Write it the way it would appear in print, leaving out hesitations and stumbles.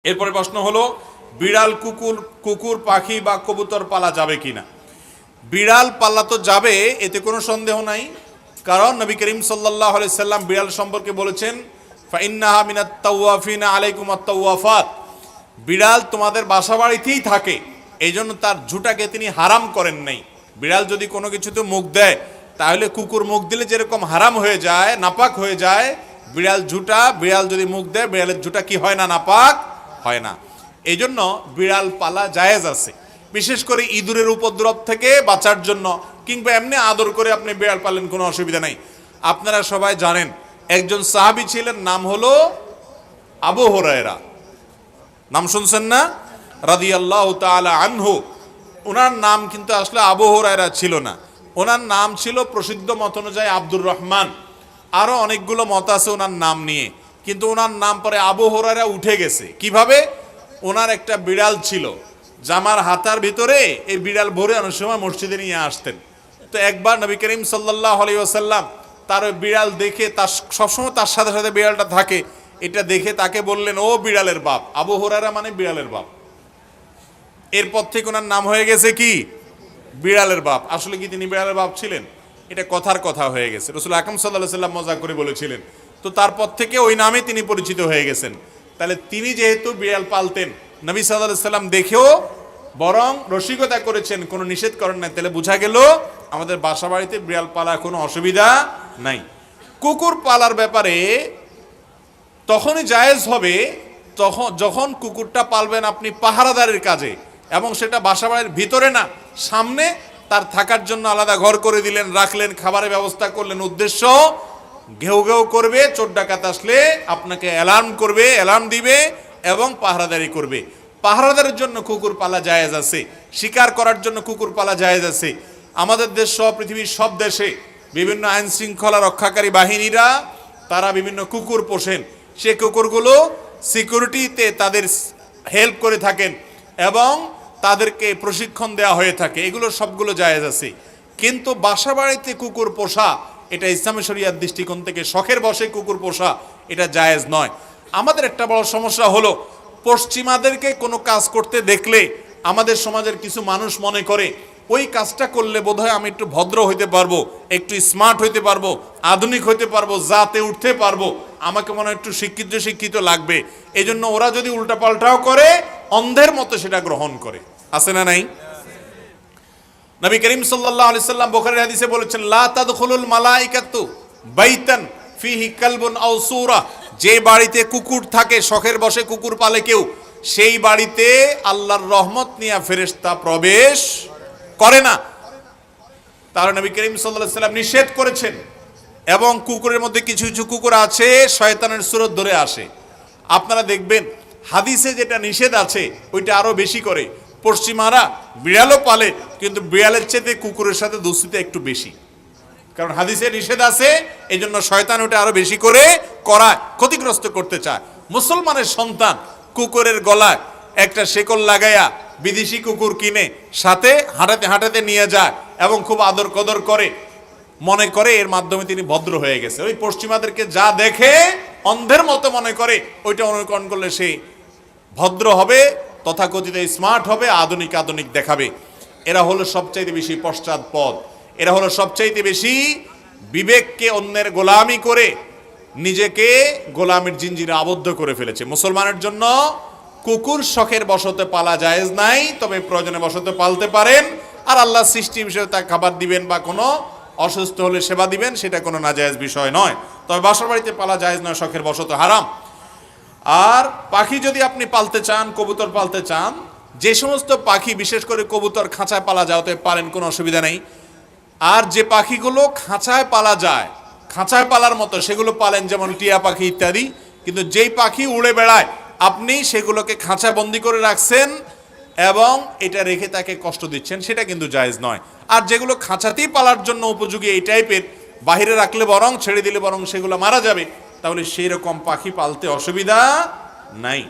এরপরে প্রশ্ন হলো বিড়াল, কুকুর, পাখি বা কবুতর পালা যাবে কিনা। বিড়াল পালা তো যাবে, এতে কোনো সন্দেহ নাই। কারণ নবী করিম সাল্লাল্লাহু আলাইহি সাল্লাম বিড়াল সম্পর্কে বলেছেন, ফাইন্নাহা মিনাত তাওয়াফিনা আলাইকুম আত-তাওয়াফাত, বিড়াল তোমাদের বাসা বাড়িতেই থাকে, এই জন্য তার ঝুঁটাকে তিনি হারাম করেন নাই। বিড়াল যদি কোনো কিছুতে মুখ দেয়, তাহলে কুকুর মুখ দিলে যেরকম হারাম হয়ে যায়, নাপাক হয়ে যায়, বিড়াল যদি মুখ দেয়, বিড়ালের ঝুঁটা কি হয় না, নাপাক হয় না। এই জন্য বিড়াল পালা জায়েজ আছে, বিশেষ করে ইঁদুরের উপদ্রব থেকে বাঁচার জন্য, কিংবা এমনি আদর করে আপনি বিড়াল পালেন, কোনো অসুবিধা নাই। আপনারা সবাই জানেন একজন সাহাবী ছিলেন, নাম হলো আবু হুরায়রা, নাম শুনছেন না, রাদিয়াল্লাহু তাআলা আনহু। ওনার নাম কিন্তু আসলে আবু হুরায়রা ছিল না, ওনার নাম ছিল প্রসিদ্ধ মত অনুযায়ী আব্দুর রহমান। আরো অনেকগুলো মত আছে ওনার নাম নিয়ে, কিন্তু ওনার নাম পরে আবু হুরায়রা উঠে গেছে। কিভাবে? ওনার একটা বিড়াল ছিল, জামার হাতার ভিতরে এই বিড়াল ভরে অনেক সময় মসজিদে নিয়ে আসতেন। তো একবার নবী করিম সাল্লাল্লাহু আলাইহি ওয়াসাল্লাম তার ওই বিড়াল দেখে, তার সবসময় তার সাথে সাথে বিড়ালটা থাকে, এটা দেখে তাকে বললেন, ও বিড়ালের বাপ। আবু হুরায়রা মানে বিড়ালের বাপ। এরপর থেকে ওনার নাম হয়ে গেছে কি, বিড়ালের বাপ। আসলে কি তিনি বিড়ালের বাপ ছিলেন? এটা কথার কথা হয়ে গেছে, রাসূল আকরাম সাল্লাল্লাহু আলাইহি ওয়াসাল্লাম মজা করে বলেছিলেন। তো তারপর থেকে ওই নামে তিনি পরিচিত হয়ে গেছেন। তাহলে তিনি যেহেতু বিড়াল পালতেন, নবী সাল্লাল্লাহু আলাইহি ওয়াসাল্লাম দেখেও বরং রসিকতা করেছেন, কোনো নিষেধ করেন নাই। তাহলে বোঝা গেল আমাদের বাসা বাড়িতে বিড়াল পালা কোনো অসুবিধা নাই। কুকুর পালার ব্যাপারে তখনই জায়েজ হবে যখন কুকুরটা পালবেন আপনি পাহারাদারের কাজে, এবং সেটা বাসা বাড়ির ভিতরে না, সামনে তার থাকার জন্য আলাদা ঘর করে দিলেন, রাখলেন, খাবারের ব্যবস্থা করলেন। উদ্দেশ্য ঘেউ ঘেউ করবে, চোর ডাকাত আসলে আপনাকে অ্যালার্ম দিবে এবং পাহারাদারি করবে। পাহারাদারের জন্য কুকুর পালা জায়েজ আছে, শিকার করার জন্য কুকুর পালা জায়েজ আছে। আমাদের দেশ সহ পৃথিবীর সব দেশে বিভিন্ন আইন শৃঙ্খলা রক্ষাকারী বাহিনীরা তারা বিভিন্ন কুকুর পোষেন। সে কুকুরগুলো সিকিউরিটিতে তাদের হেল্প করে থাকেন এবং তাদেরকে প্রশিক্ষণ দেওয়া হয়ে থাকে, এগুলো সবগুলো জায়েজ আছে। কিন্তু বাসা বাড়িতে কুকুর পোষা, এটা ইসলামী শরীয়ত দৃষ্টিকোণ থেকে শখের বশে কুকুর পোষা, এটা জায়েজ নয়। আমাদের একটা বড় সমস্যা হলো, পশ্চিমাদেরকে কোনো কাজ করতে দেখলে আমাদের সমাজের কিছু মানুষ মনে করে ওই কাজটা করলে বোধহয় আমি একটু ভদ্র হইতে পারবো, একটু স্মার্ট হইতে পারবো, আধুনিক হইতে পারবো, জাতে উঠতে পারবো, আমাকে মনে হয় একটু শিক্ষিত লাগবে। এই জন্য ওরা যদি উল্টাপাল্টাও করে, অন্ধের মতো সেটা গ্রহণ করে। আছে না নাই? নবী করিম সাল্লাল্লাহু আলাইহি সাল্লাম বুখারীর হাদিসে বলেছেন, লা তাদখুলুল মালাইকাতু বাইতান ফিহি কালবুন আও সূরা, যে বাড়িতে কুকুর থাকে, শখের বশে কুকুর পালে কেউ, সেই বাড়িতে আল্লাহর রহমত নিয়ে ফেরেশতা প্রবেশ করে না। তার নবী করিম সাল্লাল্লাহু আলাইহি সাল্লাম নিষেধ করেছেন। এবং কুকুরের মধ্যে কিছু কিছু কুকুর আছে শয়তানের সুরত ধরে আসে। আপনারা দেখবেন হাদিসে যেটা নিষেধ আছে ওইটা আরো বেশি করে। পশ্চিমারা বিড়ালও পালে, কিন্তু বিড়ালের চেয়ে কুকুরের সাথে দোস্তিটা একটু বেশি, কারণ হাদিসে নিষেধ আছে, এই জন্য শয়তান ওটা আরো বেশি করে করায়, ক্ষতিগ্রস্ত করতে চায়। মুসলমানের সন্তান কুকুরের গলায় একটা শেকল লাগাইয়া বিদেশি কুকুর কিনে সাথে হাঁটাতে নিয়ে যায় এবং খুব আদর কদর করে, মনে করে এর মাধ্যমে তিনি ভদ্র হয়ে গেছে। ওই পশ্চিমাদেরকে যা দেখে অন্ধের মতো মনে করে, ওইটা অনুকরণ করলে সে ভদ্র হবে, তথাকথিত স্মার্ট হবে, আধুনিক দেখাবে। এরা হলো সবচাইতে বেশি পশ্চাৎপদ, এরা হলো সবচাইতে বেশি বিবেককে অন্যের গোলামি করে নিজেকে গোলামের জিঞ্জিরে আবদ্ধ করে ফেলেছে। মুসলমানের জন্য কুকুর শখের বশতে পালা জায়েজ নাই, তবে প্রয়োজনে বশতে পালতে পারেন। আর আল্লাহ সৃষ্টি হিসেবে তাকে খাবার দিবেন বা কোনো অসুস্থ হলে সেবা দিবেন, সেটা কোনো নাজায়েজ বিষয় নয়। তবে বাসার বাড়িতে পালা জায়েজ নয়, শখের বশত হারাম। আর পাখি যদি আপনি পালতে চান, কবুতর পালতে চান, যে সমস্ত পাখি বিশেষ করে কবুতর খাঁচায় পালা যাওয়াতে পারেন, কোনো অসুবিধা নেই। আর যে পাখিগুলো খাঁচায় পালা যায়, খাঁচায় পালার মতো, সেগুলো পালেন, যেমন টিয়া পাখি ইত্যাদি। কিন্তু যেই পাখি উড়ে বেড়ায়, আপনি সেগুলোকে খাঁচা বন্দি করে রাখছেন এবং এটা রেখে তাকে কষ্ট দিচ্ছেন, সেটা কিন্তু জায়েজ নয়। আর যেগুলো খাঁচাতেই পালার জন্য উপযোগী এই টাইপের, বাহিরে রাখলে বরং, ছেড়ে দিলে বরং সেগুলো মারা যাবে, তাহলে সেই রকম পাখি পালতে অসুবিধা নাই।